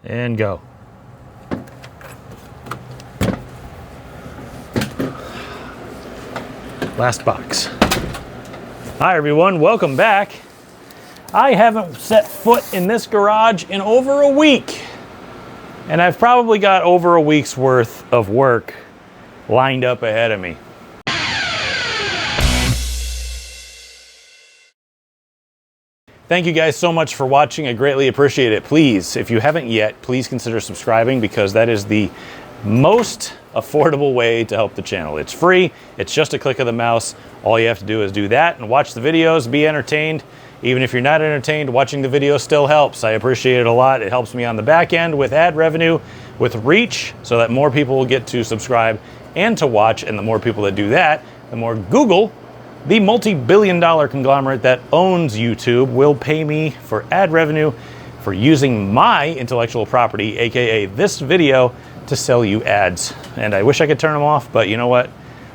And go. Last box. Hi everyone, welcome back. I haven't set foot in this garage in over a week. And I've probably got over a week's worth of work lined up ahead of me. Thank you guys so much for watching. I greatly appreciate it. Please, if you haven't yet, please consider subscribing because that is the most affordable way to help the channel. It's free. It's just a click of the mouse. All you have to do is do that and watch the videos, be entertained. Even if you're not entertained, watching the video still helps. I appreciate it a lot. It helps me on the back end with ad revenue, with reach, so that more people will get to subscribe and to watch. And the more people that do that, the more Google, the multi-billion-dollar conglomerate that owns YouTube, will pay me for ad revenue for using my intellectual property, aka this video, to sell you ads. And I wish I could turn them off, but you know what?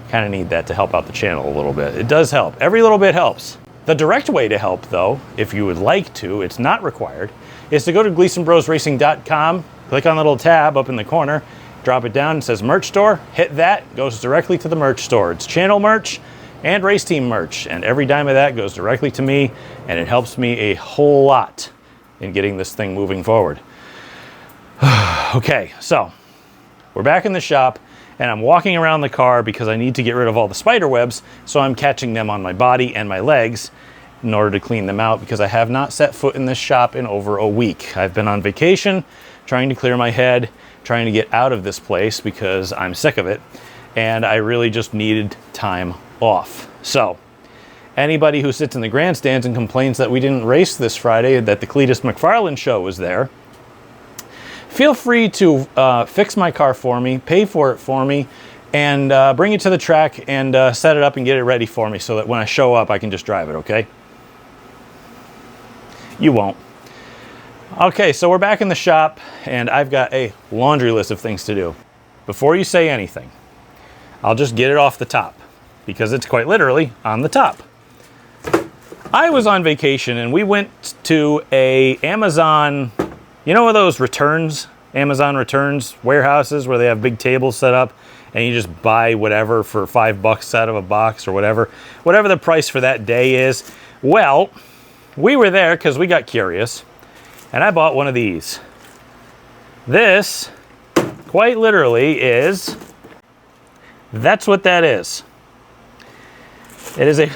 Kind of need that to help out the channel a little bit. It does help. Every little bit helps. The direct way to help, though, if you would like to, it's not required, is to go to GleasonBrosRacing.com, click on the little tab up in the corner, drop it down, it says merch store, hit that, goes directly to the merch store. It's channel merch and race team merch, and every dime of that goes directly to me, and it helps me a whole lot in getting this thing moving forward. Okay, so we're back in the shop, and I'm walking around the car because I need to get rid of all the spider webs, so I'm catching them on my body and my legs in order to clean them out because I have not set foot in this shop in over a week. I've been on vacation, trying to clear my head, trying to get out of this place because I'm sick of it, and I really just needed time off. So anybody who sits in the grandstands and complains that we didn't race this Friday, that the Cletus McFarland show was there, feel free to fix my car for me, pay for it for me, and bring it to the track and set it up and get it ready for me so that when I show up I can just drive it, okay? You won't. Okay, so we're back in the shop and I've got a laundry list of things to do. Before you say anything, I'll just get it off the top because it's quite literally on the top. I was on vacation and we went to a Amazon, you know, those returns, Amazon returns warehouses where they have big tables set up and you just buy whatever for $5 out of a box or whatever the price for that day is. Well, we were there because we got curious and I bought one of these. This quite literally is, that's what that is. It is a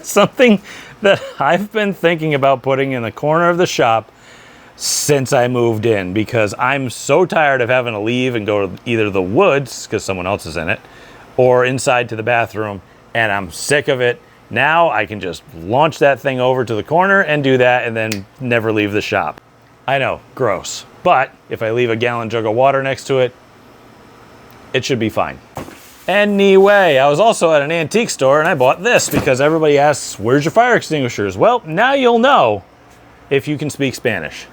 something that I've been thinking about putting in the corner of the shop since I moved in because I'm so tired of having to leave and go to either the woods because someone else is in it or inside to the bathroom, and I'm sick of it. Now I can just launch that thing over to the corner and do that and then never leave the shop. I know, gross, but if I leave a gallon jug of water next to it, it should be fine. Anyway, I was also at an antique store and I bought this because everybody asks, where's your fire extinguishers? Well, now you'll know if you can speak Spanish.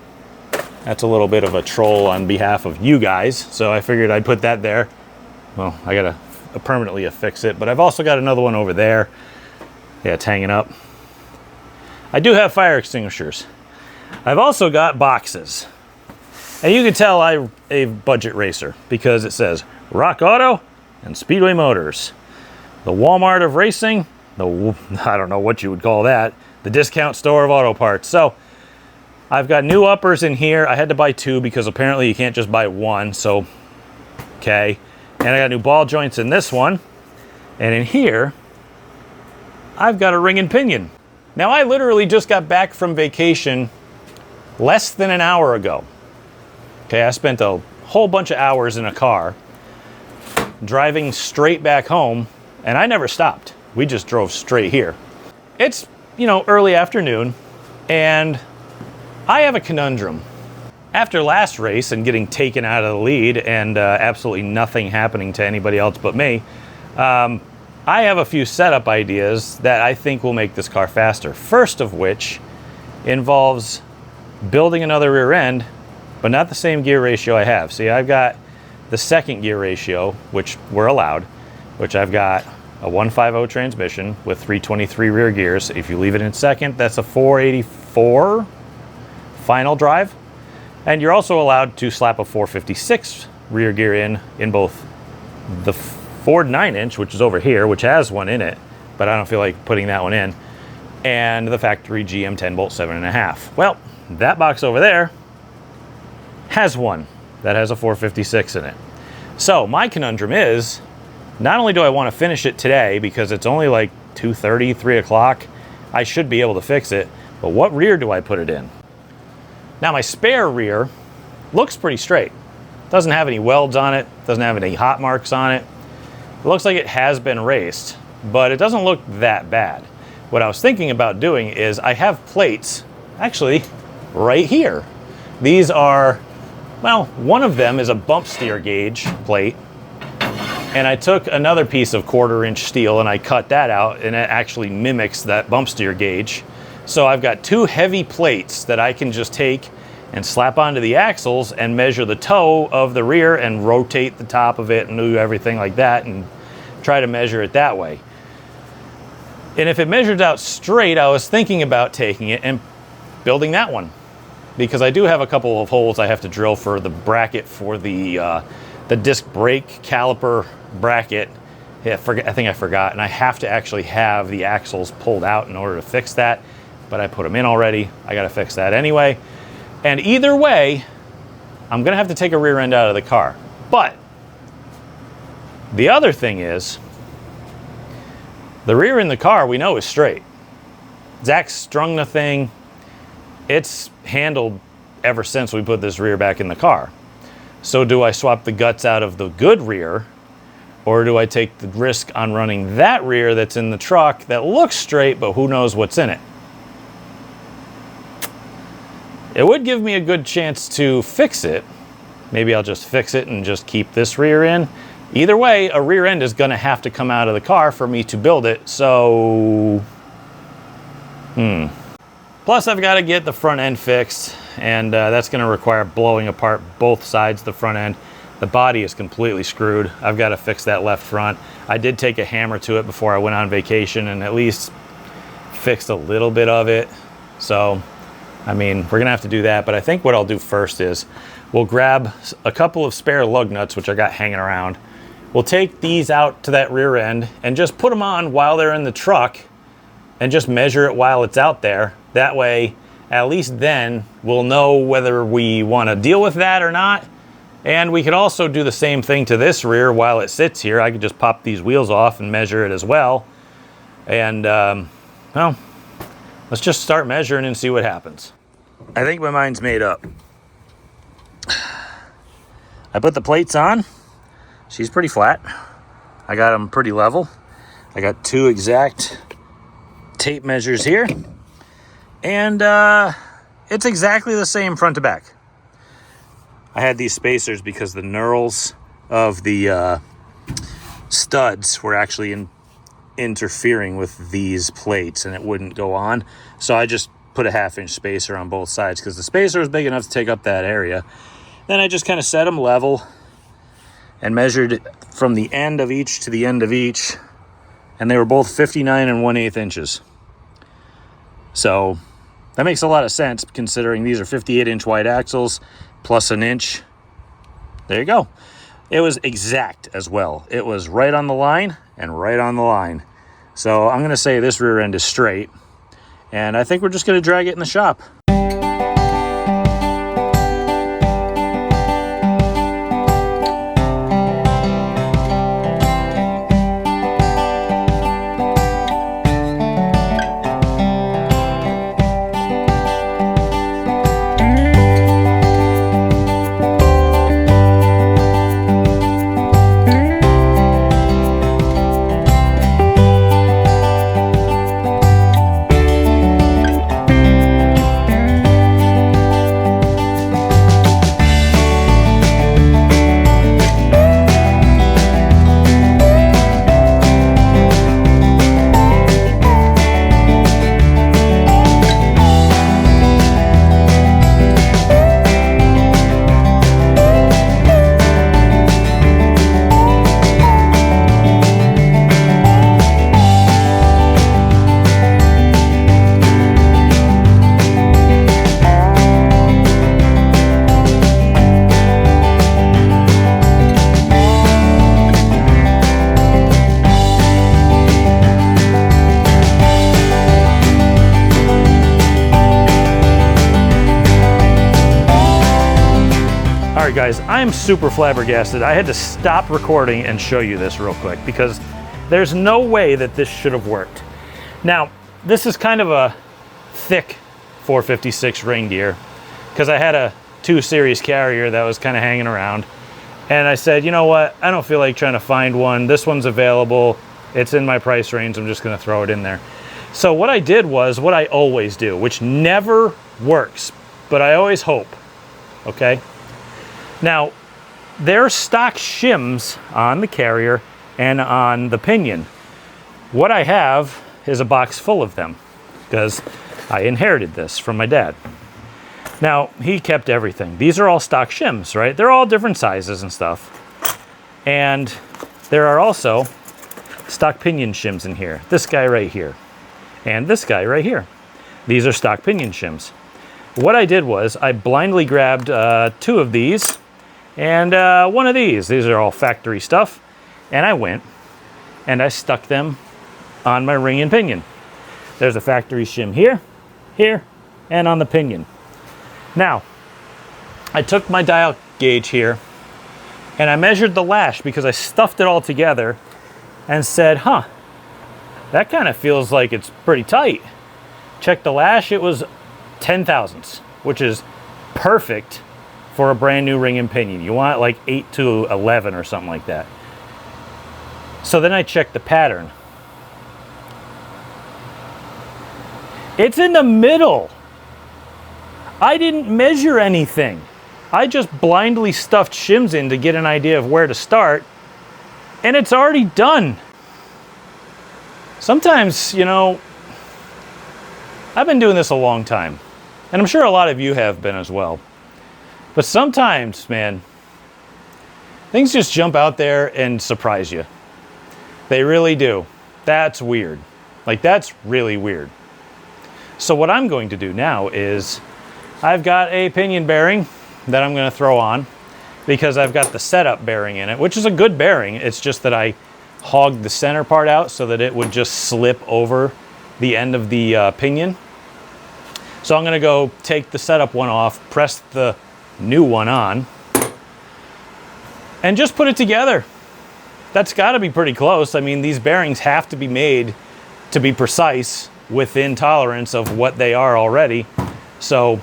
That's a little bit of a troll on behalf of you guys, so I figured I'd put that there. Well, I gotta permanently affix it, but I've also got another one over there. Yeah, it's hanging up. I do have fire extinguishers. I've also got boxes. And you can tell I'm a budget racer because it says Rock Auto and Speedway Motors. The Walmart of racing, I don't know what you would call that, the discount store of auto parts. So I've got new uppers in here. I had to buy two because apparently you can't just buy one, so okay. And I got new ball joints in this one. And in here, I've got a ring and pinion. Now I literally just got back from vacation less than an hour ago. Okay, I spent a whole bunch of hours in a car driving straight back home, and I never stopped. We just drove straight here. It's, you know, early afternoon, and I have a conundrum. After last race and getting taken out of the lead and absolutely nothing happening to anybody else but me, I have a few setup ideas that I think will make this car faster. First of which involves building another rear end, but not the same gear ratio I have. See, I've got the second gear ratio, which we're allowed, which I've got a 150 transmission with 323 rear gears. If you leave it in second, that's a 484 final drive. And you're also allowed to slap a 456 rear gear in both the Ford 9-inch, which is over here, which has one in it, but I don't feel like putting that one in, and the factory GM 10-bolt 7.5. Well, that box over there has one that has a 456 in it. So my conundrum is, not only do I want to finish it today because it's only like 2:30, 3 o'clock, I should be able to fix it, but what rear do I put it in? Now my spare rear looks pretty straight. Doesn't have any welds on it, doesn't have any hot marks on it. It looks like it has been raced, but it doesn't look that bad. What I was thinking about doing is I have plates, actually, right here. These are, well, one of them is a bump steer gauge plate, and I took another piece of 1/4-inch steel and I cut that out, and it actually mimics that bump steer gauge. So I've got 2 heavy plates that I can just take and slap onto the axles and measure the toe of the rear and rotate the top of it and do everything like that and try to measure it that way. And if it measures out straight, I was thinking about taking it and building that one, because I do have a couple of holes I have to drill for the bracket for the disc brake caliper bracket. Yeah, I think I forgot, and I have to actually have the axles pulled out in order to fix that, but I put them in already. I got to fix that anyway. And either way, I'm gonna have to take a rear end out of the car. But the other thing is, the rear in the car we know is straight. Zach strung the thing. It's handled ever since we put this rear back in the car. So do I swap the guts out of the good rear, or do I take the risk on running that rear that's in the truck that looks straight, but who knows what's in it? It would give me a good chance to fix it. Maybe I'll just fix it and just keep this rear in. Either way, a rear end is gonna have to come out of the car for me to build it, so... Plus I've gotta get the front end fixed, and that's gonna require blowing apart both sides of the front end. The body is completely screwed. I've gotta fix that left front. I did take a hammer to it before I went on vacation and at least fixed a little bit of it. So, I mean, we're gonna have to do that, but I think what I'll do first is we'll grab a couple of spare lug nuts, which I got hanging around. We'll take these out to that rear end and just put them on while they're in the truck and just measure it while it's out there. That way, at least then we'll know whether we wanna deal with that or not. And we could also do the same thing to this rear while it sits here. I could just pop these wheels off and measure it as well. And, well, let's just start measuring and see what happens. I think my mind's made up. I put the plates on. She's pretty flat. I got them pretty level. I got 2 exact tape measures here. And it's exactly the same front to back. I had these spacers because the knurls of the studs were actually interfering with these plates and it wouldn't go on. So I just put a 1/2-inch spacer on both sides because the spacer was big enough to take up that area. Then I just kind of set them level and measured from the end of each to the end of each, and they were both 59 and 1/8 inches. So that makes a lot of sense considering these are 58-inch wide axles plus an inch. There you go. It was exact as well. It was right on the line and right on the line. So I'm gonna say this rear end is straight, and I think we're just gonna drag it in the shop. right, guys, I'm super flabbergasted. I had to stop recording and show you this real quick because there's no way that this should have worked. Now, this is kind of a thick 456 ring gear because I had a 2 Series carrier that was kind of hanging around. And I said, you know what? I don't feel like trying to find one. This one's available. It's in my price range. I'm just going to throw it in there. So what I did was what I always do, which never works, but I always hope, okay? Now, there are stock shims on the carrier and on the pinion. What I have is a box full of them because I inherited this from my dad. Now, he kept everything. These are all stock shims, right? They're all different sizes and stuff. And there are also stock pinion shims in here. This guy right here. And this guy right here. These are stock pinion shims. What I did was I blindly grabbed 2 of these and 1 of these. These are all factory stuff. And I went and I stuck them on my ring and pinion. There's a factory shim here, here, and on the pinion. Now, I took my dial gauge here and I measured the lash because I stuffed it all together and said, huh, that kind of feels like it's pretty tight. Check the lash, it was 10 thousandths, which is perfect for a brand new ring and pinion. You want like 8 to 11 or something like that. So then I checked the pattern. It's in the middle. I didn't measure anything. I just blindly stuffed shims in to get an idea of where to start, and it's already done. Sometimes, you know, I've been doing this a long time, and I'm sure a lot of you have been as well. But sometimes, man, things just jump out there and surprise you. They really do. That's weird. Like, that's really weird. So what I'm going to do now is I've got a pinion bearing that I'm going to throw on because I've got the setup bearing in it, which is a good bearing. It's just that I hogged the center part out so that it would just slip over the end of the pinion. So I'm going to go take the setup one off, press the new one on, and just put it together. That's got to be pretty close. I mean, these bearings have to be made to be precise within tolerance of what they are already. So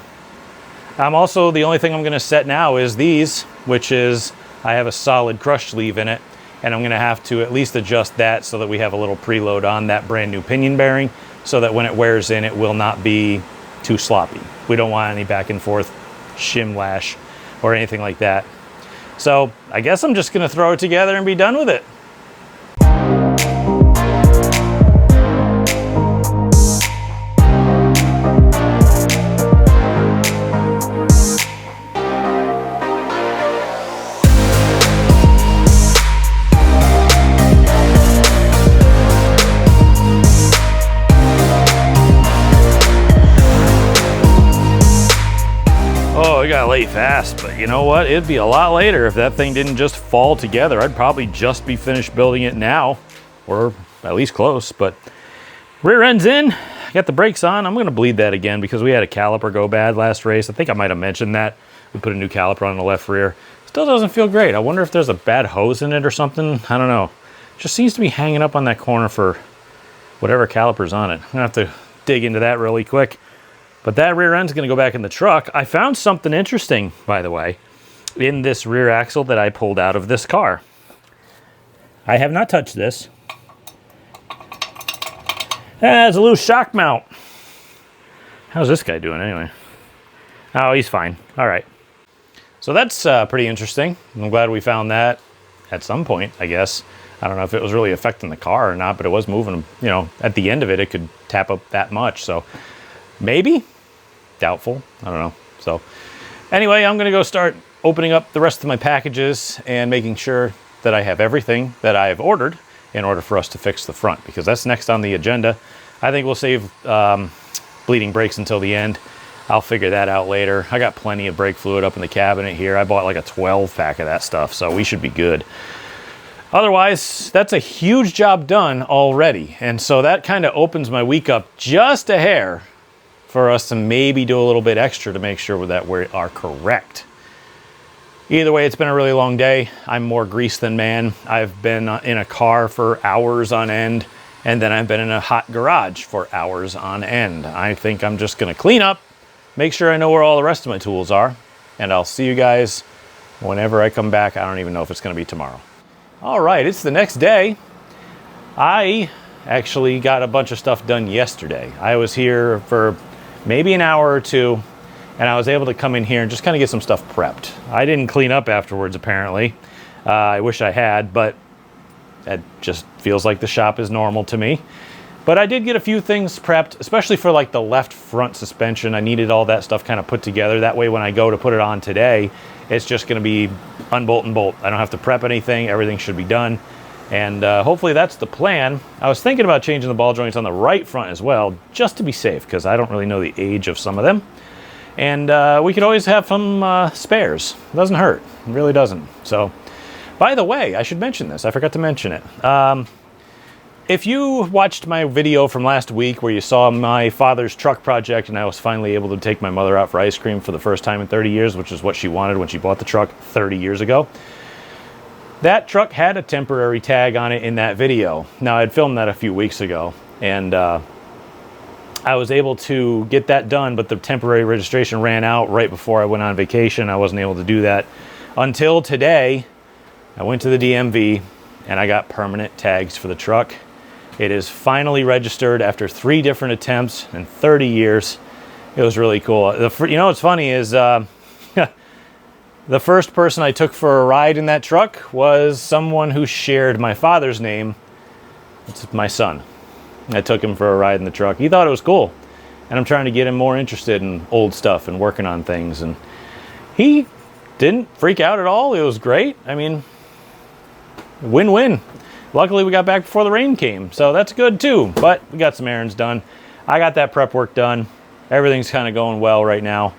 I'm also, the only thing I'm going to set now is these, which is I have a solid crush sleeve in it, and I'm going to have to at least adjust that so that we have a little preload on that brand new pinion bearing so that when it wears in, it will not be too sloppy. We don't want any back and forth shim lash or anything like that. So I guess I'm just going to throw it together and be done with it. We got late fast, but you know what? It'd be a lot later if that thing didn't just fall together. I'd probably just be finished building it now, or at least close. But rear end's in, got the brakes on. I'm going to bleed that again because we had a caliper go bad last race. I think I might have mentioned that. We put a new caliper on the left rear. Still doesn't feel great. I wonder if there's a bad hose in it or something. I don't know. It just seems to be hanging up on that corner for whatever caliper's on it. I'm going to have to dig into that really quick. But that rear end's going to go back in the truck. I found something interesting, by the way, in this rear axle that I pulled out of this car. I have not touched this. It's a loose shock mount. How's this guy doing anyway? Oh, he's fine. All right. So that's pretty interesting. I'm glad we found that at some point, I guess. I don't know if it was really affecting the car or not, but it was moving, you know, at the end of it, it could tap up that much. So maybe. Doubtful. I don't know. So anyway, I'm going to go start opening up the rest of my packages and making sure that I have everything that I've ordered in order for us to fix the front, because that's next on the agenda. I think we'll save bleeding brakes until the end. I'll figure that out later. I got plenty of brake fluid up in the cabinet here. I bought like a 12 pack of that stuff, so we should be good. Otherwise, that's a huge job done already. And so that kind of opens my week up just a hair for us to maybe do a little bit extra to make sure that we are correct. Either way, it's been a really long day. I'm more grease than man. I've been in a car for hours on end, and then I've been in a hot garage for hours on end. I think I'm just gonna clean up, make sure I know where all the rest of my tools are, and I'll see you guys whenever I come back. I don't even know if it's gonna be tomorrow. All right, it's the next day. I actually got a bunch of stuff done yesterday. I was here for maybe an hour or two, and I was able to come in here and just kind of get some stuff prepped. I didn't clean up afterwards, apparently. I wish I had, but that just feels like the shop is normal to me. But I did get a few things prepped, especially for like the left front suspension. I needed all that stuff kind of put together. That way when I go to put it on today, it's just gonna be unbolt and bolt. I don't have to prep anything, everything should be done. And hopefully that's the plan. I was thinking about changing the ball joints on the right front as well, just to be safe, because I don't really know the age of some of them. And we could always have some spares. It doesn't hurt, it really doesn't. So, by the way, I should mention this, I forgot to mention it. If you watched my video from last week where you saw my father's truck project and I was finally able to take my mother out for ice cream for the first time in 30 years, which is what she wanted when she bought the truck 30 years ago. That truck had a temporary tag on it in that video. Now, I'd filmed that a few weeks ago, and I was able to get that done, but the temporary registration ran out right before I went on vacation. I wasn't able to do that until today. I went to the DMV and I got permanent tags for the truck. It is finally registered after 3 different attempts in 30 years. It was really cool. You know what's funny is the first person I took for a ride in that truck was someone who shared my father's name. It's my son. I took him for a ride in the truck. He thought it was cool. And I'm trying to get him more interested in old stuff and working on things. And he didn't freak out at all. It was great. I mean, win-win. Luckily, we got back before the rain came. So that's good too. But we got some errands done. I got that prep work done. Everything's kind of going well right now.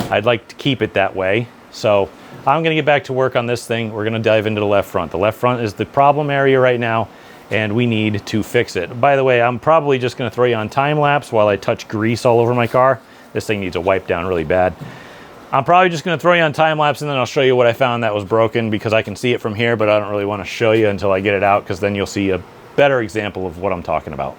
I'd like to keep it that way. So I'm going to get back to work on this thing. We're going to dive into the left front. The left front is the problem area right now, and we need to fix it. By the way, I'm probably just going to throw you on time lapse while I touch grease all over my car. This thing needs a wipe down really bad. I'm probably just going to throw you on time lapse, and then I'll show you what I found that was broken, because I can see it from here, but I don't really want to show you until I get it out, because then you'll see a better example of what I'm talking about.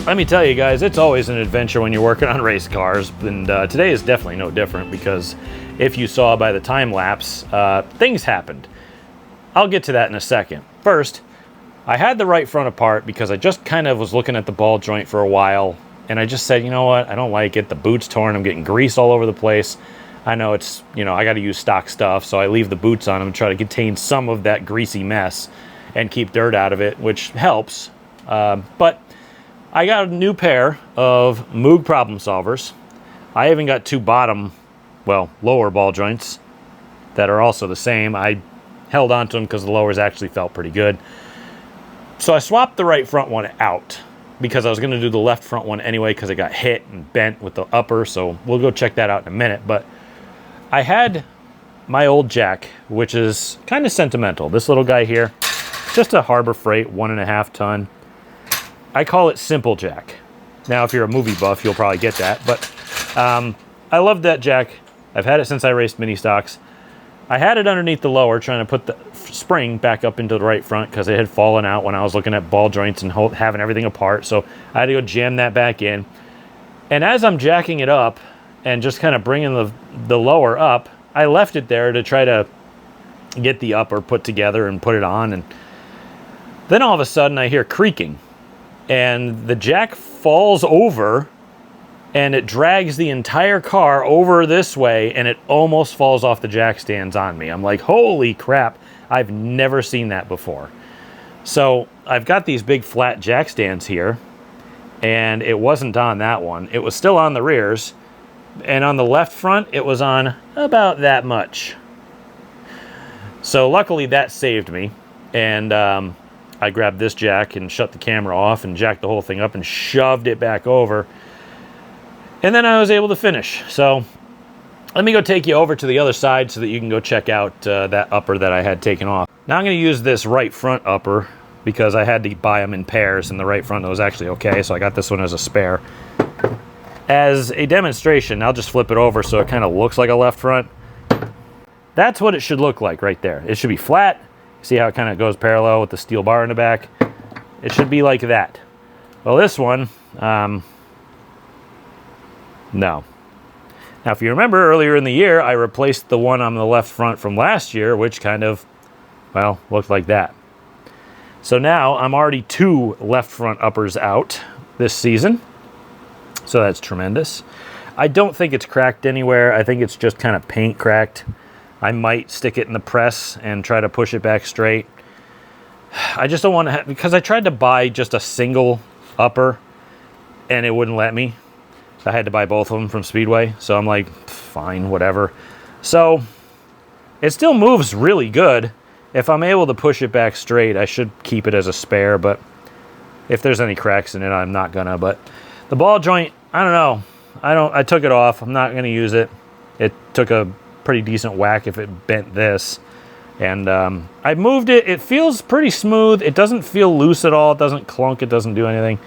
Let me tell you guys, it's always an adventure when you're working on race cars, and today is definitely no different, because if you saw by the time lapse, things happened. I'll get to that in a second. First, I had the right front apart because I just kind of was looking at the ball joint for a while, and I just said, you know what, I don't like it. The boot's torn, I'm getting grease all over the place. I know it's, you know, I got to use stock stuff, so I leave the boots on them to try to contain some of that greasy mess and keep dirt out of it, which helps. But I got a new pair of Moog problem solvers. I even got 2 lower ball joints that are also the same. I held on to them because the lowers actually felt pretty good. So I swapped the right front one out because I was going to do the left front one anyway, because it got hit and bent with the upper. So we'll go check that out in a minute. But I had my old jack, which is kind of sentimental. This little guy here, just a Harbor Freight 1.5 ton. I call it Simple Jack. Now, if you're a movie buff, you'll probably get that. But I love that jack. I've had it since I raced mini stocks. I had it underneath the lower, trying to put the spring back up into the right front because it had fallen out when I was looking at ball joints and having everything apart. So I had to go jam that back in. And as I'm jacking it up and just kind of bringing the lower up, I left it there to try to get the upper put together and put it on. And then all of a sudden I hear creaking. And the jack falls over, and it drags the entire car over this way, and it almost falls off the jack stands on me. I'm like, holy crap, I've never seen that before. So I've got these big flat jack stands here, and it wasn't on that one. It was still on the rears, And on the left front, it was on about that much. So luckily that saved me. And I grabbed this jack and shut the camera off and jacked the whole thing up and shoved it back over. And then I was able to finish. So let me go take you over to the other side so that you can go check out that upper that I had taken off. Now I'm going to use this right front upper because I had to buy them in pairs, and the right front was actually okay, so I got this one as a spare. As a demonstration, I'll just flip it over so it kind of looks like a left front. That's what it should look like right there. It should be flat. See how it kind of goes parallel with the steel bar in the back? It should be like that. Well, this one, no. Now, if you remember earlier in the year, I replaced the one on the left front from last year, which kind of, well, looked like that. So now I'm already 2 left front uppers out this season. So that's tremendous. I don't think it's cracked anywhere. I think it's just kind of paint cracked. I might stick it in the press and try to push it back straight. I just don't want to because I tried to buy just a single upper and it wouldn't let me. I had to buy both of them from Speedway. So I'm like, fine, whatever. So it still moves really good. If I'm able to push it back straight, I should keep it as a spare, but if there's any cracks in it, I'm not gonna. But the ball joint, I don't know. I took it off. I'm not gonna use it. It took a pretty decent whack if it bent this. And I moved it. It feels pretty smooth. It doesn't feel loose at all. It doesn't clunk. It doesn't do anything.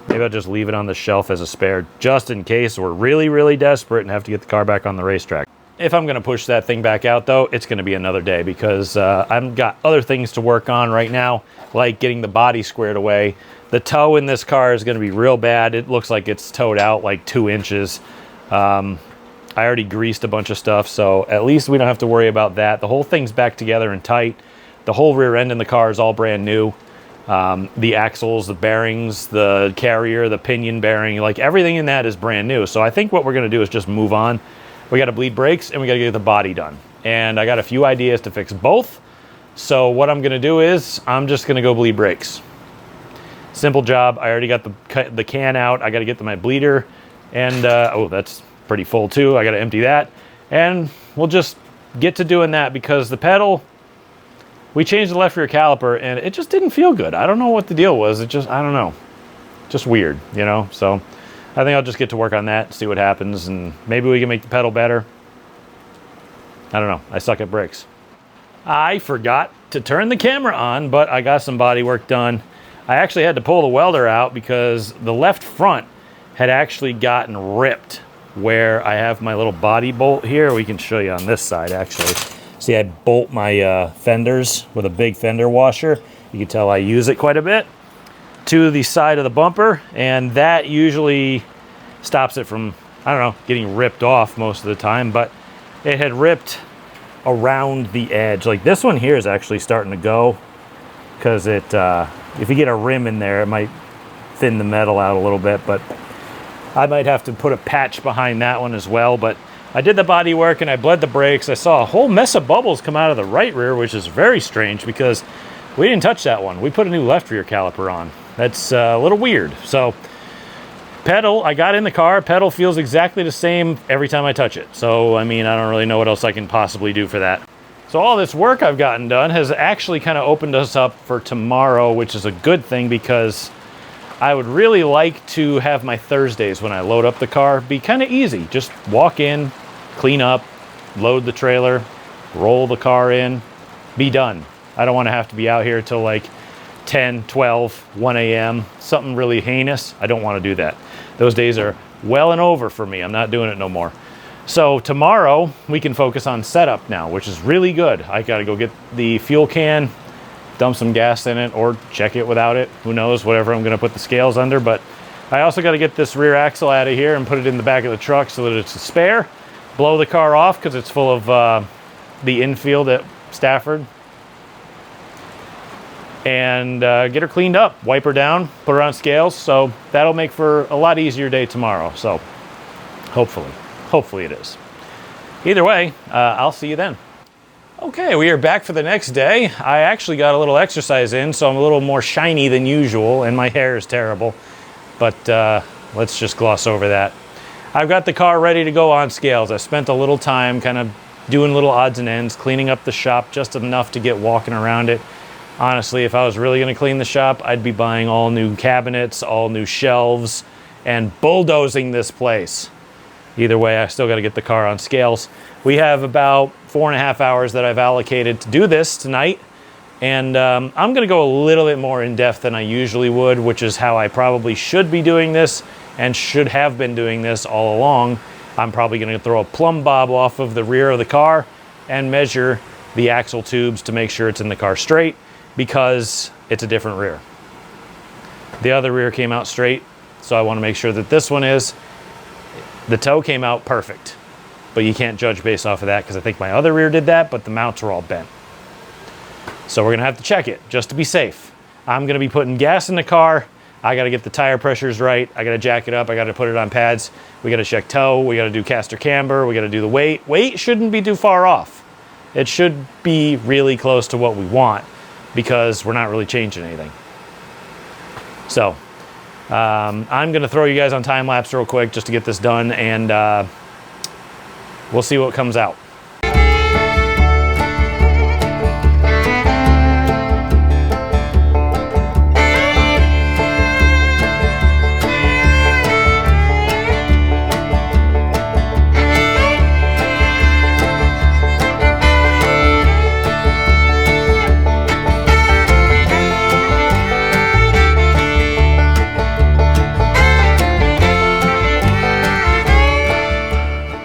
Maybe I'll just leave it on the shelf as a spare just in case we're really, really desperate and have to get the car back on the racetrack. If I'm going to push that thing back out, though, it's going to be another day because I've got other things to work on right now, like getting the body squared away. The toe in this car is going to be real bad. It looks like it's towed out like 2 inches. I already greased a bunch of stuff, so at least we don't have to worry about that. The whole thing's back together and tight. The whole rear end in the car is all brand new. The axles, the bearings, the carrier, the pinion bearing, like everything in that is brand new. So I think what we're going to do is just move on. We got to bleed brakes and we got to get the body done. And I got a few ideas to fix both. So what I'm going to do is I'm just going to go bleed brakes. Simple job. I already got the can out. I got to get to my bleeder. And, oh, that's pretty full too. I got to empty that. And we'll just get to doing that because the pedal, we changed the left rear caliper and it just didn't feel good. I don't know what the deal was. It just, I don't know. Just weird, you know? So I think I'll just get to work on that, see what happens, and maybe we can make the pedal better. I don't know. I suck at brakes. I forgot to turn the camera on, but I got some body work done. I actually had to pull the welder out because the left front had actually gotten ripped where I have my little body bolt here. We can show you on this side, actually. See, I bolt my fenders with a big fender washer. You can tell I use it quite a bit. To the side of the bumper, and that usually stops it from, I don't know, getting ripped off most of the time, but it had ripped around the edge. Like this one here is actually starting to go because it, if you get a rim in there, it might thin the metal out a little bit, but I might have to put a patch behind that one as well. But I did the body work and I bled the brakes. I saw a whole mess of bubbles come out of the right rear, which is very strange because we didn't touch that one. We put a new left rear caliper on. That's a little weird. So pedal, I got in the car. Pedal feels exactly the same every time I touch it. So, I mean, I don't really know what else I can possibly do for that. So all this work I've gotten done has actually kind of opened us up for tomorrow, which is a good thing because I would really like to have my Thursdays when I load up the car be kind of easy. Just walk in, clean up, load the trailer, roll the car in, be done. I don't want to have to be out here till like 10, 12, 1 a.m., something really heinous. I don't want to do that. Those days are well and over for me. I'm not doing it no more. So tomorrow we can focus on setup now, which is really good. I got to go get the fuel can, dump some gas in it, or check it without it. Who knows, whatever I'm going to put the scales under. But I also got to get this rear axle out of here and put it in the back of the truck so that it's a spare. Blow the car off because it's full of the infield at Stafford. And get her cleaned up, wipe her down, put her on scales. So that'll make for a lot easier day tomorrow. So hopefully it is. Either way, I'll see you then. Okay, we are back for the next day. I actually got a little exercise in, so I'm a little more shiny than usual, and my hair is terrible. But let's just gloss over that. I've got the car ready to go on scales. I spent a little time kind of doing little odds and ends, cleaning up the shop just enough to get walking around it. Honestly, if I was really going to clean the shop, I'd be buying all new cabinets, all new shelves, and bulldozing this place. Either way, I still got to get the car on scales. We have about 4.5 hours that I've allocated to do this tonight. And I'm going to go a little bit more in depth than I usually would, which is how I probably should be doing this and should have been doing this all along. I'm probably going to throw a plumb bob off of the rear of the car and measure the axle tubes to make sure it's in the car straight, because it's a different rear. The other rear came out straight, so I want to make sure that this one is. The toe came out perfect, but you can't judge based off of that because I think my other rear did that, but the mounts are all bent. So we're going to have to check it just to be safe. I'm going to be putting gas in the car. I got to get the tire pressures right. I got to jack it up. I got to put it on pads. We got to check toe. We got to do caster camber. We got to do the weight. Weight shouldn't be too far off. It should be really close to what we want because we're not really changing anything. So I'm going to throw you guys on time lapse real quick just to get this done, and we'll see what comes out.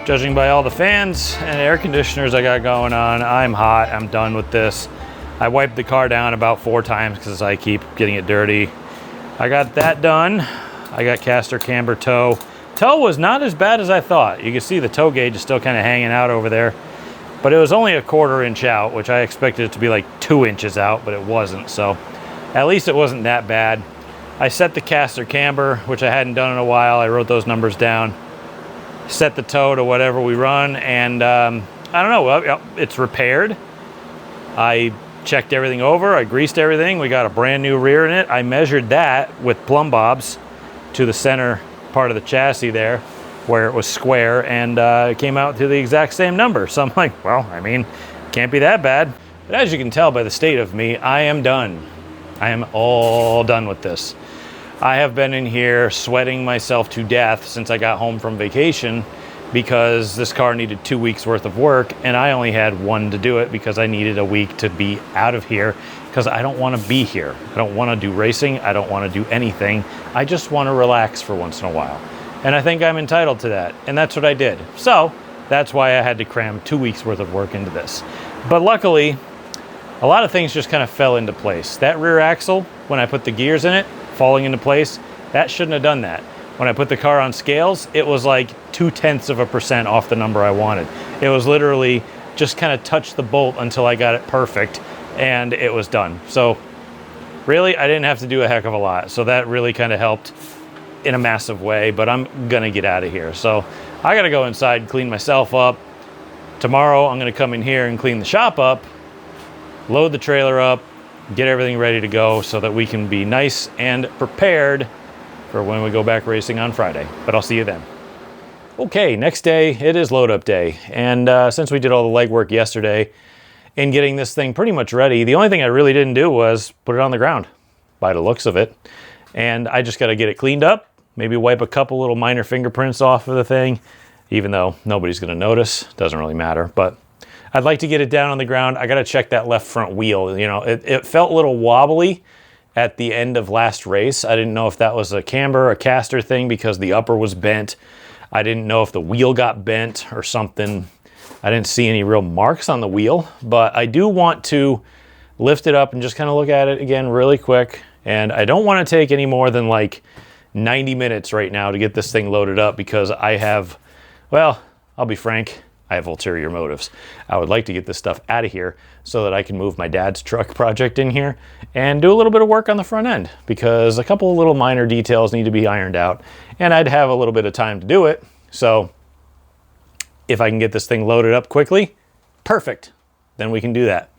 Judging by all the fans and air conditioners I got going on, I'm hot. I'm done with this. I wiped the car down about 4 times because I keep getting it dirty. I got that done. I got caster camber toe. Toe was not as bad as I thought. You can see the toe gauge is still kind of hanging out over there, but it was only a 1/4 inch out, which I expected it to be like 2 inches out, but it wasn't. So at least it wasn't that bad. I set the caster camber, which I hadn't done in a while. I wrote those numbers down. Set the toe to whatever we run, and I don't know, it's repaired. I checked everything over, I greased everything. We got a brand new rear in it. I measured that with plumb bobs to the center part of the chassis there where it was square, and it came out to the exact same number. So I'm like, well, I mean, can't be that bad. But as you can tell by the state of me, I am done. I am all done with this. I have been in here sweating myself to death since I got home from vacation because this car needed 2 weeks worth of work, and I only had 1 to do it because I needed a week to be out of here because I don't want to be here. I don't want to do racing. I don't want to do anything. I just want to relax for once in a while. And I think I'm entitled to that. And that's what I did. So that's why I had to cram 2 weeks worth of work into this. But luckily, a lot of things just kind of fell into place. That rear axle, when I put the gears in it, falling into place, that shouldn't have done that. When I put the car on scales, it was like 0.2% off the number I wanted. It was literally just kind of touched the bolt until I got it perfect, and it was done. So really, I didn't have to do a heck of a lot. So that really kind of helped in a massive way, but I'm gonna get out of here. So I gotta go inside and clean myself up. Tomorrow, I'm gonna come in here and clean the shop up, load the trailer up, get everything ready to go so that we can be nice and prepared for when we go back racing on Friday. But I'll see you then. Okay, next day, it is load up day. And since we did all the legwork yesterday in getting this thing pretty much ready, the only thing I really didn't do was put it on the ground by the looks of it. And I just got to get it cleaned up, maybe wipe a couple little minor fingerprints off of the thing, even though nobody's going to notice. Doesn't really matter, but I'd like to get it down on the ground. I got to check that left front wheel. You know, it felt a little wobbly at the end of last race. I didn't know if that was a camber, a caster thing because the upper was bent. I didn't know if the wheel got bent or something. I didn't see any real marks on the wheel, but I do want to lift it up and just kind of look at it again really quick. And I don't want to take any more than like 90 minutes right now to get this thing loaded up because I have, well, I'll be frank, I have ulterior motives. I would like to get this stuff out of here so that I can move my dad's truck project in here and do a little bit of work on the front end because a couple of little minor details need to be ironed out and I'd have a little bit of time to do it. So if I can get this thing loaded up quickly, perfect. Then we can do that.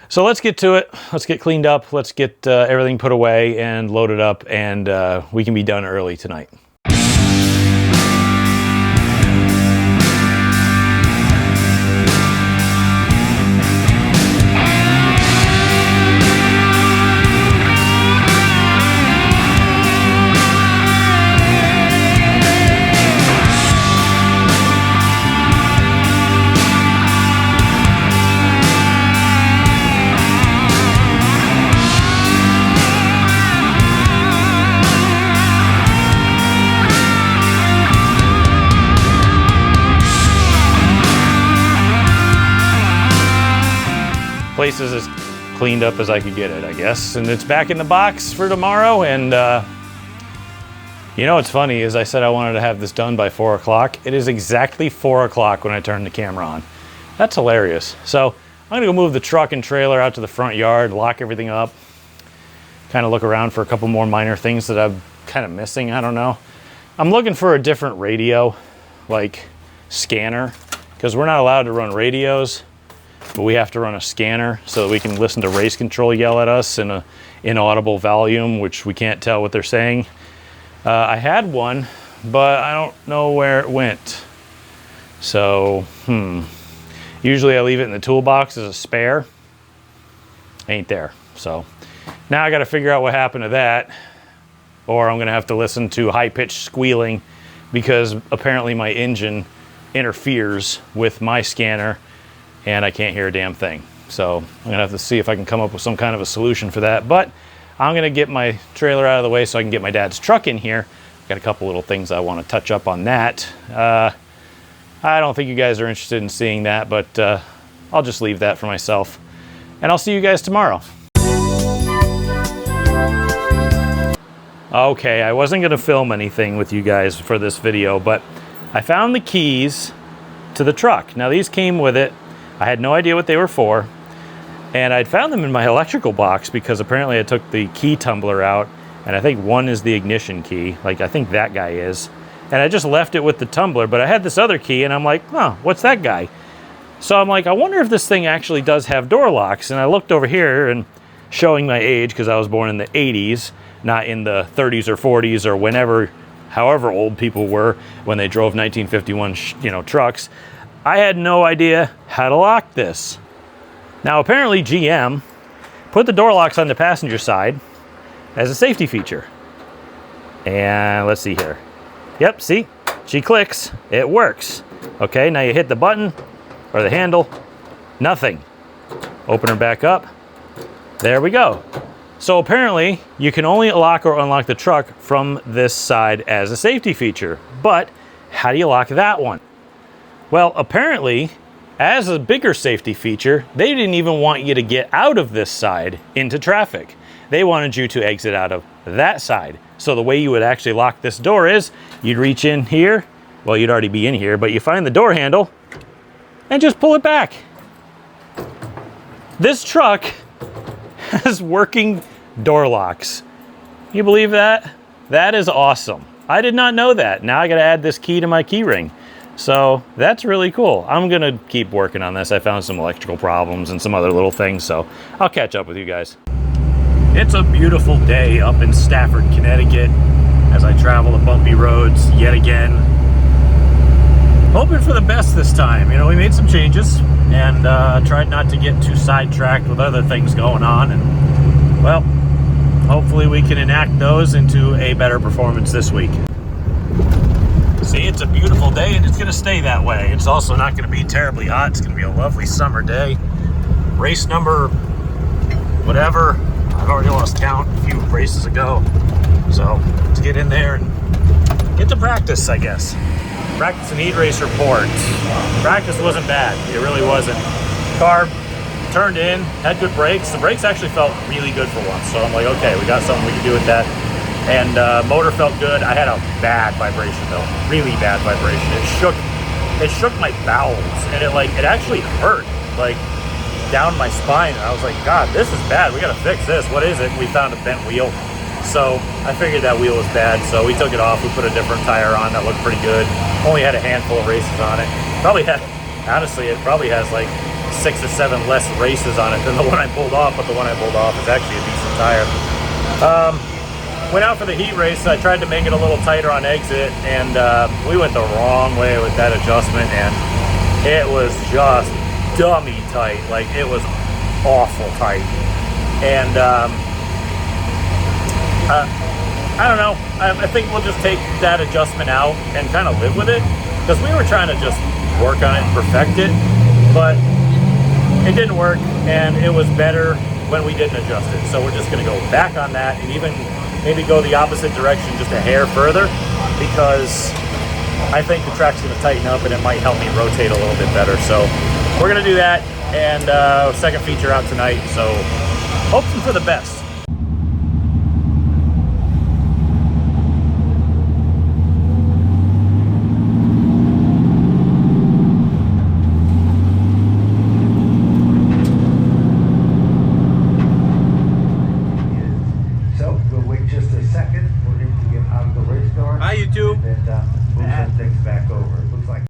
So let's get to it. Let's get cleaned up. Let's get everything put away and loaded up, and we can be done early tonight. place is as cleaned up as I could get it, I guess. And it's back in the box for tomorrow. And you know what's funny is I said I wanted to have this done by 4 o'clock. It is exactly 4 o'clock when I turn the camera on. That's hilarious. So I'm gonna go move the truck and trailer out to the front yard, lock everything up, kind of look around for a couple more minor things that I'm kind of missing. I don't know. I'm looking for a different radio, like scanner, because we're not allowed to run radios, but we have to run a scanner so that we can listen to race control yell at us in an inaudible volume, which we can't tell what they're saying. I had one, but I don't know where it went. So, usually I leave it in the toolbox as a spare. Ain't there. So now I got to figure out what happened to that, or I'm going to have to listen to high-pitched squealing because apparently my engine interferes with my scanner and I can't hear a damn thing. So I'm going to have to see if I can come up with some kind of a solution for that. But I'm going to get my trailer out of the way so I can get my dad's truck in here. Got a couple little things I want to touch up on that. I don't think you guys are interested in seeing that, but I'll just leave that for myself. And I'll see you guys tomorrow. Okay, I wasn't going to film anything with you guys for this video, but I found the keys to the truck. Now these came with it. I had no idea what they were for. And I'd found them in my electrical box because apparently I took the key tumbler out, and I think one is the ignition key. Like, I think that guy is. And I just left it with the tumbler, but I had this other key and I'm like, huh, what's that guy? So I'm like, I wonder if this thing actually does have door locks. And I looked over here, and showing my age, because I was born in the 80s, not in the 30s or 40s or whenever, however old people were when they drove 1951 trucks, I had no idea how to lock this. Now apparently GM put the door locks on the passenger side as a safety feature. And let's see here. Yep, see, she clicks, it works. Okay, now you hit the button or the handle, nothing. Open her back up, there we go. So apparently you can only lock or unlock the truck from this side as a safety feature, but how do you lock that one? Well, apparently as a bigger safety feature, they didn't even want you to get out of this side into traffic. They wanted you to exit out of that side. So the way you would actually lock this door is you'd reach in here, well, you'd already be in here, but you find the door handle and just pull it back. This truck has working door locks. Can you believe that? That is awesome. I did not know that. Now I got to add this key to my key ring. So that's really cool. I'm going to keep working on this. I found some electrical problems and some other little things, so I'll catch up with you guys. It's a beautiful day up in Stafford, Connecticut, as I travel the bumpy roads yet again. Hoping for the best this time. You know, we made some changes and tried not to get too sidetracked with other things going on. And, well, hopefully we can enact those into a better performance this week. See, it's a beautiful day and it's going to stay that way. It's also not going to be terribly hot. It's going to be a lovely summer day. Race number, whatever. I've already lost count a few races ago. So let's get in there and get to practice, I guess. Practice and heat race report. Practice wasn't bad. It really wasn't. Car turned in, had good brakes. The brakes actually felt really good for once. So I'm like, okay, we got something we can do with that. And motor felt good. I had a bad vibration though, really bad vibration. It shook my bowels, and it actually hurt, like down my spine. And I was like, God, this is bad. We gotta fix this. What is it? We found a bent wheel. So I figured that wheel was bad. So we took it off. We put a different tire on that looked pretty good. Only had a handful of races on it. Honestly, it probably has like 6 or 7 less races on it than the one I pulled off. But the one I pulled off is actually a decent tire. Went out for the heat race. I tried to make it a little tighter on exit, and we went the wrong way with that adjustment, and it was just dummy tight. Like, it was awful tight. And I don't know. I think we'll just take that adjustment out and kind of live with it, because we were trying to just work on it and perfect it, but it didn't work, and it was better when we didn't adjust it. So we're just going to go back on that and even maybe go the opposite direction just a hair further, because I think the track's going to tighten up and it might help me rotate a little bit better. So we're going to do that. and second feature out tonight, so hoping for the best. So we'll wait just a second for him to get out of the race car. Hi, YouTube. And then we'll send things back over. It looks like.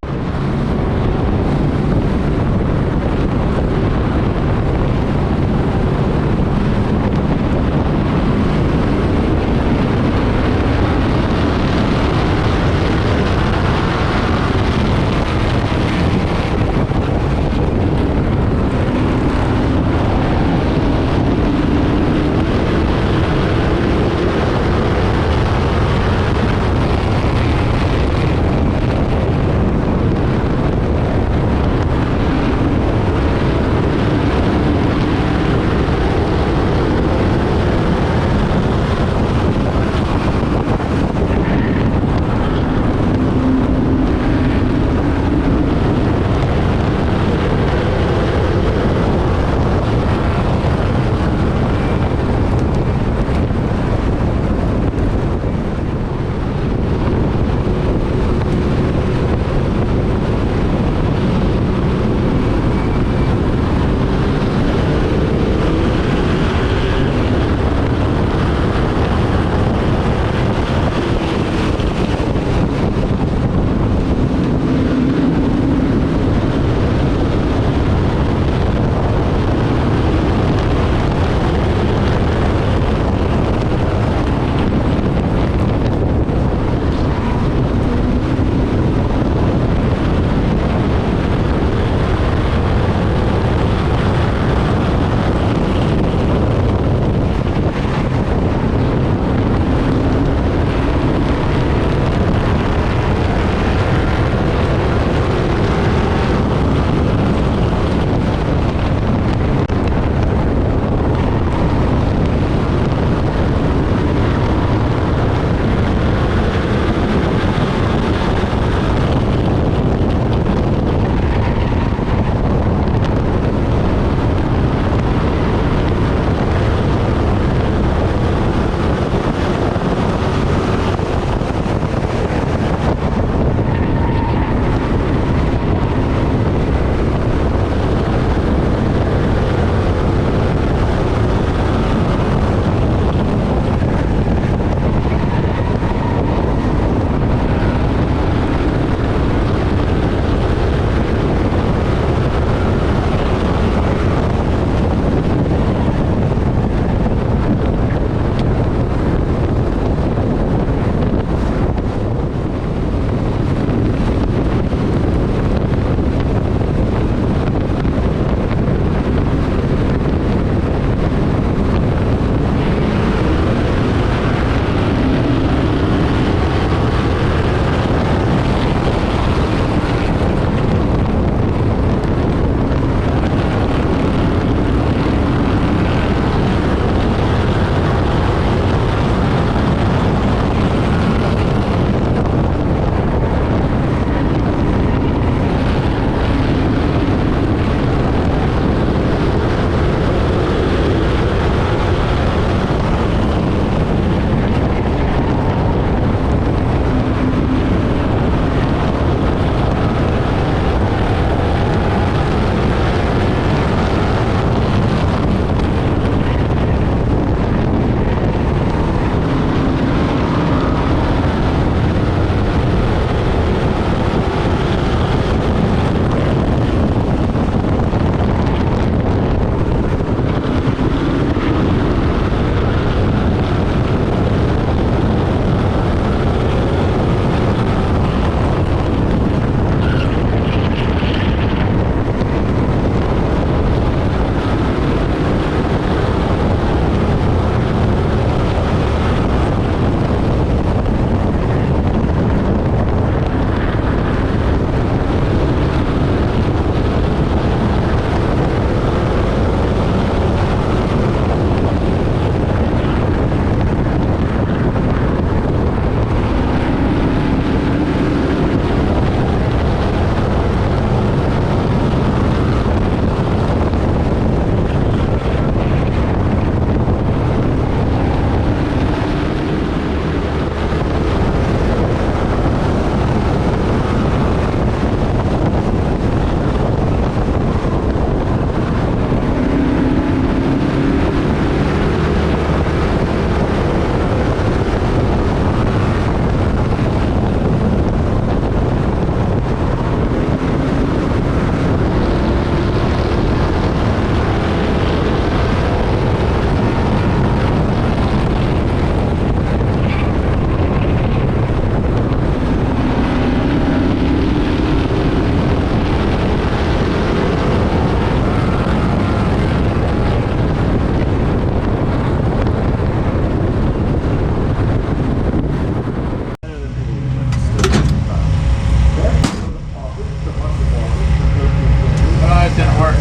it's gonna work.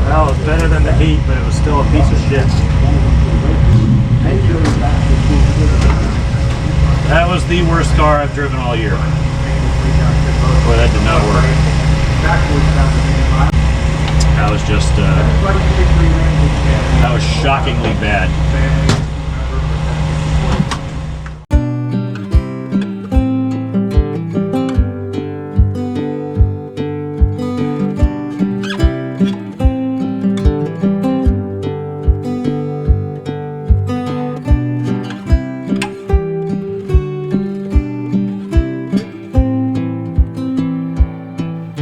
Well, it's better than the heat, but it was still a piece of shit. That was the worst car I've driven all year. Boy, that did not work. That was just, that was shockingly bad.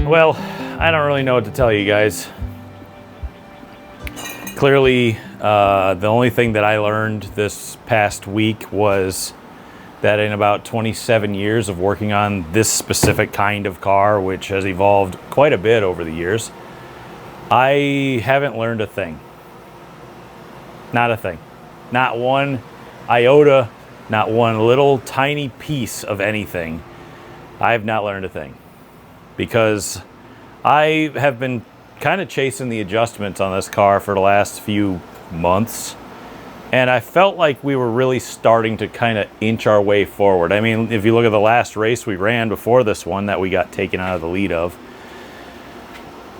Well, I don't really know what to tell you guys. Clearly, the only thing that I learned this past week was that in about 27 years of working on this specific kind of car, which has evolved quite a bit over the years, I haven't learned a thing. Not a thing. Not one iota, not one little tiny piece of anything. I have not learned a thing. Because I have been kind of chasing the adjustments on this car for the last few months, and I felt like we were really starting to kind of inch our way forward. I mean, if you look at the last race we ran before this one that we got taken out of the lead of,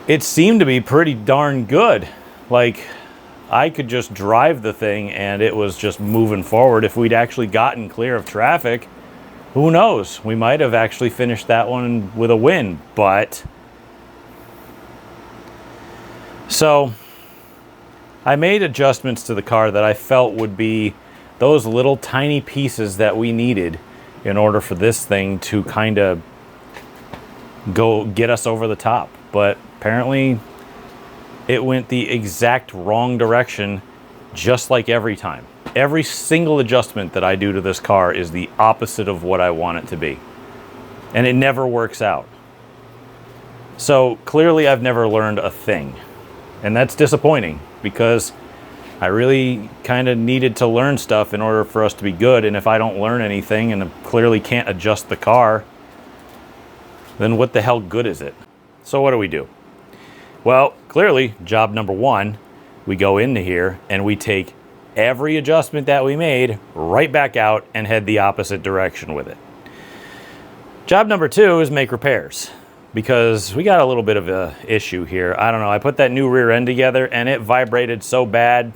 it seemed to be pretty darn good. Like, I could just drive the thing and it was just moving forward. If we'd actually gotten clear of traffic, who knows? We might have actually finished that one with a win, but... So, I made adjustments to the car that I felt would be those little tiny pieces that we needed in order for this thing to kind of go get us over the top. But apparently, it went the exact wrong direction, just like every time. Every single adjustment that I do to this car is the opposite of what I want it to be. And it never works out. So clearly I've never learned a thing. And that's disappointing because I really kind of needed to learn stuff in order for us to be good. And if I don't learn anything and clearly can't adjust the car, then what the hell good is it? So what do we do? Well, clearly job number one, we go into here and we take every adjustment that we made right back out and head the opposite direction with it. Job number two is make repairs, because we got a little bit of a issue here. I don't know, I put that new rear end together and it vibrated so bad.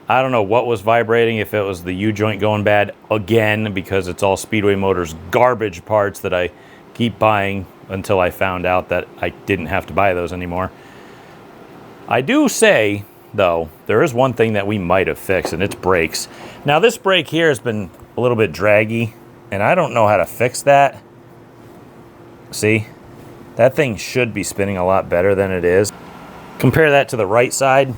I don't know what was vibrating, if it was the U-joint going bad again, because it's all Speedway Motors garbage parts that I keep buying until I found out that I didn't have to buy those anymore. I do say, though, there is one thing that we might have fixed, and it's brakes. Now, this brake here has been a little bit draggy, and I don't know how to fix that. See? That thing should be spinning a lot better than it is. Compare that to the right side.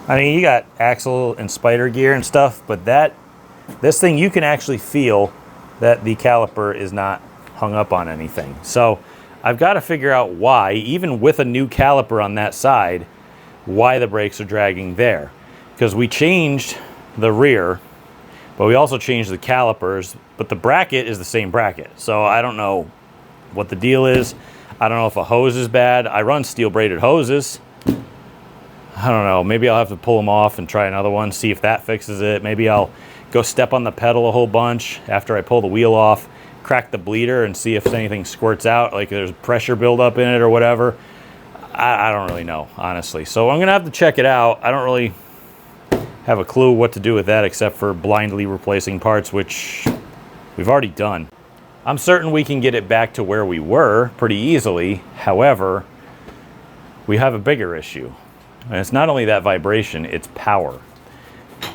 I mean, you got axle and spider gear and stuff, but this thing, you can actually feel that the caliper is not hung up on anything. So I've got to figure out why, even with a new caliper on that side, why the brakes are dragging there. Because we changed the rear, but we also changed the calipers, but the bracket is the same bracket. So I don't know what the deal is. I don't know if a hose is bad. I run steel braided hoses. I don't know, maybe I'll have to pull them off and try another one, see if that fixes it. Maybe I'll go step on the pedal a whole bunch after I pull the wheel off, crack the bleeder and see if anything squirts out, like there's pressure buildup in it or whatever. I don't really know, honestly. So I'm gonna have to check it out. I don't really have a clue what to do with that except for blindly replacing parts, which we've already done. I'm certain we can get it back to where we were pretty easily. However, we have a bigger issue. And it's not only that vibration, it's power.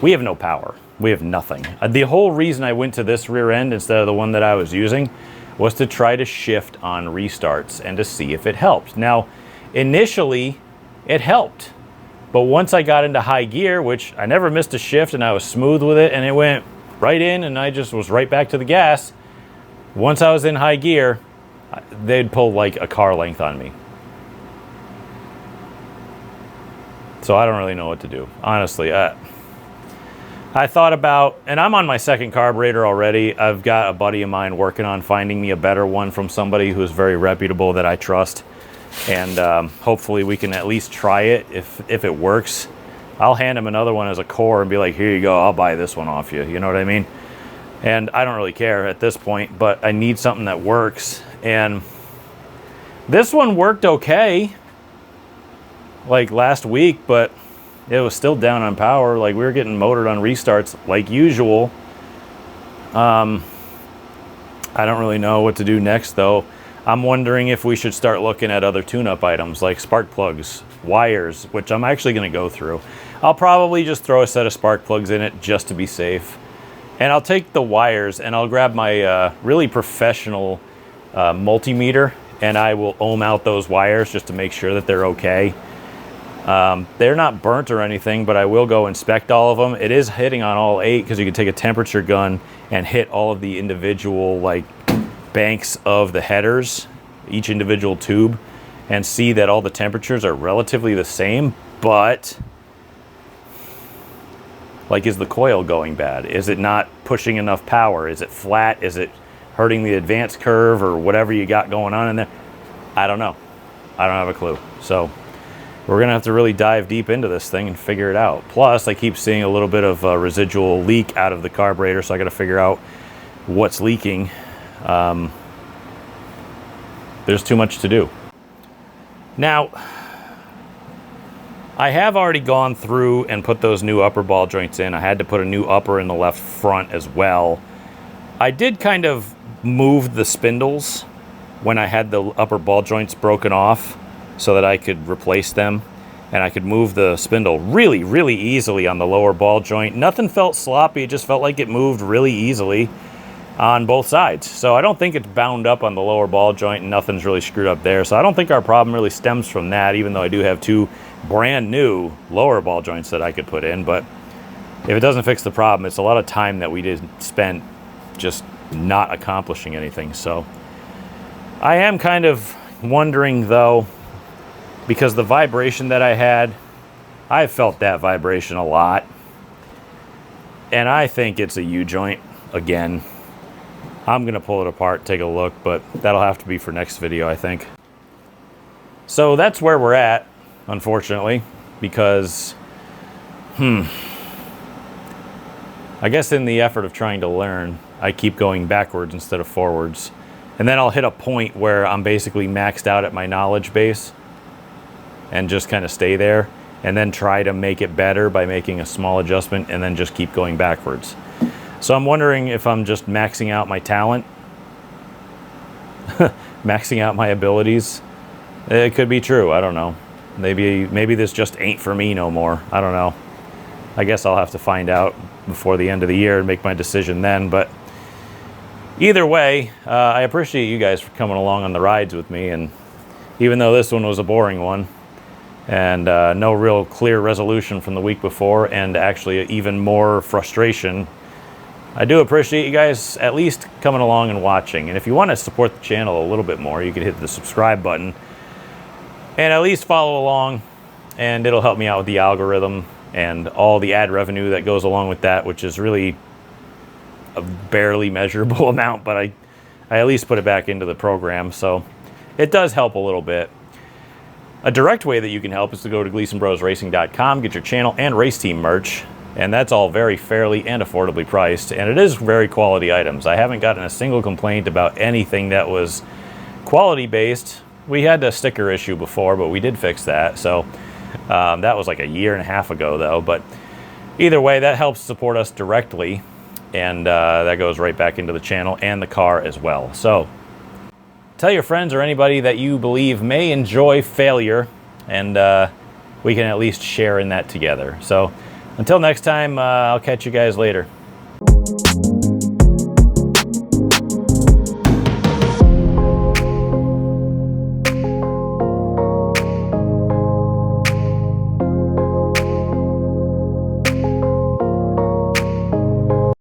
We have no power. We have nothing. The whole reason I went to this rear end instead of the one that I was using was to try to shift on restarts and to see if it helped. Now, initially, it helped. But once I got into high gear, which I never missed a shift and I was smooth with it and it went right in and I just was right back to the gas. Once I was in high gear, they'd pull like a car length on me. So I don't really know what to do. Honestly, I thought about, and I'm on my second carburetor already. I've got a buddy of mine working on finding me a better one from somebody who's very reputable that I trust. And hopefully we can at least try it. If it works, I'll hand him another one as a core and be like, here you go, I'll buy this one off you. You know what I mean? And I don't really care at this point, but I need something that works. And this one worked okay, like last week, but it was still down on power. Like, we were getting motored on restarts like usual. I don't really know what to do next, though. I'm wondering if we should start looking at other tune-up items like spark plugs, wires, which I'm actually going to go through. I'll probably just throw a set of spark plugs in it just to be safe. And I'll take the wires and I'll grab my really professional multimeter, and I will ohm out those wires just to make sure that they're okay. They're not burnt or anything, but I will go inspect all of them. It is hitting on all 8 because you can take a temperature gun and hit all of the individual like banks of the headers, each individual tube, and see that all the temperatures are relatively the same. But like, is the coil going bad? Is it not pushing enough power? Is it flat? Is it hurting the advance curve or whatever you got going on in there? I don't know. I don't have a clue. So we're going to have to really dive deep into this thing and figure it out. Plus, I keep seeing a little bit of a residual leak out of the carburetor, so I got to figure out what's leaking. There's too much to do. Now, I have already gone through and put those new upper ball joints in. I had to put a new upper in the left front as well. I did kind of move the spindles when I had the upper ball joints broken off, so that I could replace them, and I could move the spindle really, really easily on the lower ball joint. Nothing felt sloppy, it just felt like it moved really easily on both sides. So I don't think it's bound up on the lower ball joint, and nothing's really screwed up there. So I don't think our problem really stems from that, even though I do have 2 brand new lower ball joints that I could put in. But if it doesn't fix the problem, it's a lot of time that we did spend just not accomplishing anything. So I am kind of wondering, though, because the vibration that I had, I felt that vibration a lot. And I think it's a U-joint again. I'm going to pull it apart, take a look, but that'll have to be for next video, I think. So that's where we're at, unfortunately, because, I guess in the effort of trying to learn, I keep going backwards instead of forwards. And then I'll hit a point where I'm basically maxed out at my knowledge base, and just kind of stay there, and then try to make it better by making a small adjustment, and then just keep going backwards. So I'm wondering if I'm just maxing out my talent, maxing out my abilities. It could be true, I don't know. Maybe this just ain't for me no more. I don't know. I guess I'll have to find out before the end of the year and make my decision then. But either way, I appreciate you guys for coming along on the rides with me, and even though this one was a boring one, and no real clear resolution from the week before, and actually even more frustration, I do appreciate you guys at least coming along and watching. And if you want to support the channel a little bit more, you can hit the subscribe button and at least follow along, and it'll help me out with the algorithm and all the ad revenue that goes along with that, which is really a barely measurable amount, but I at least put it back into the program, so it does help a little bit. A direct way that you can help is to go to GleasonBrosRacing.com, get your channel and race team merch, and that's all very fairly and affordably priced, and it is very quality items. I haven't gotten a single complaint about anything that was quality-based. We had a sticker issue before, but we did fix that, so that was like a year and a half ago, though. But either way, that helps support us directly, and that goes right back into the channel and the car as well. So tell your friends or anybody that you believe may enjoy failure, and we can at least share in that together. So until next time, I'll catch you guys later.